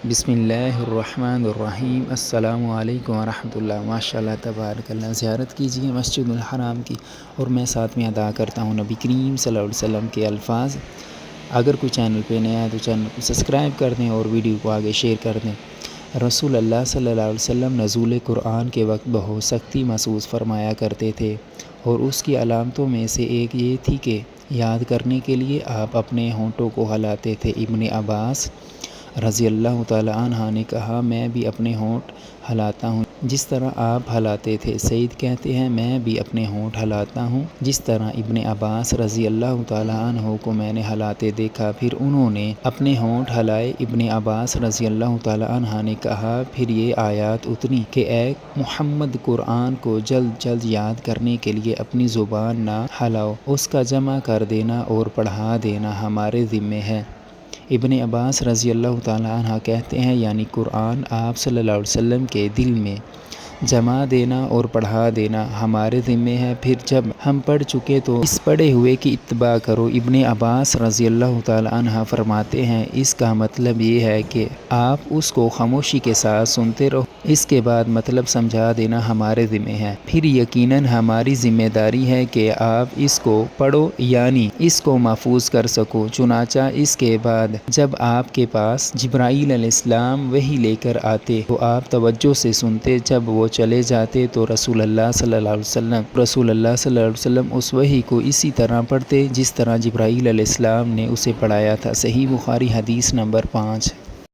بسم اللہ الرحمن الرحیم۔ السلام علیکم ورحمۃ اللہ۔ ماشاء اللہ تبارک اللہ۔ زیارت کیجیے مسجد الحرام کی، اور میں ساتھ میں ادا کرتا ہوں نبی کریم صلی اللہ علیہ وسلم کے الفاظ۔ اگر کوئی چینل پہ نیا ہے تو چینل کو سبسکرائب کر دیں اور ویڈیو کو آگے شیئر کر دیں۔ رسول اللہ صلی اللہ علیہ وسلم نزول قرآن کے وقت بہت سختی محسوس فرمایا کرتے تھے، اور اس کی علامتوں میں سے ایک یہ تھی کہ یاد کرنے کے لیے آپ اپنے ہونٹوں کو ہلاتے تھے۔ ابن عباس رضی اللہ تعالیٰ عنہ نے کہا، میں بھی اپنے ہونٹ ہلاتا ہوں جس طرح آپ ہلاتے تھے۔ سعید کہتے ہیں، میں بھی اپنے ہونٹ ہلاتا ہوں جس طرح ابن عباس رضی اللہ تعالیٰ عنہ کو میں نے ہلاتے دیکھا۔ پھر انہوں نے اپنے ہونٹ ہلائے۔ ابن عباس رضی اللہ تعالیٰ عنہ نے کہا، پھر یہ آیات اتری کہ اے محمد، قرآن کو جلد جلد یاد کرنے کے لیے اپنی زبان نہ ہلاؤ، اس کا جمع کر دینا اور پڑھا دینا ہمارے ذمے ہے۔ ابن عباس رضی اللہ تعالیٰ عنہ کہتے ہیں، یعنی قرآن آپ صلی اللہ علیہ وسلم کے دل میں جما دینا اور پڑھا دینا ہمارے ذمے ہے۔ پھر جب ہم پڑھ چکے تو اس پڑھے ہوئے کی اتباع کرو۔ ابن عباس رضی اللہ تعالیٰ عنہ فرماتے ہیں، اس کا مطلب یہ ہے کہ آپ اس کو خاموشی کے ساتھ سنتے رہو، اس کے بعد مطلب سمجھا دینا ہمارے ذمے ہے۔ پھر یقیناً ہماری ذمہ داری ہے کہ آپ اس کو پڑھو، یعنی اس کو محفوظ کر سکو۔ چنانچہ اس کے بعد جب آپ کے پاس جبرائیل علیہ السلام وحی لے کر آتے تو آپ توجہ سے سنتے، جب وہ چلے جاتے تو رسول اللہ صلی اللہ علیہ وسلم اس وحی کو اسی طرح پڑھتے جس طرح جبرائیل علیہ السلام نے اسے پڑھایا تھا۔ صحیح بخاری حدیث نمبر 5۔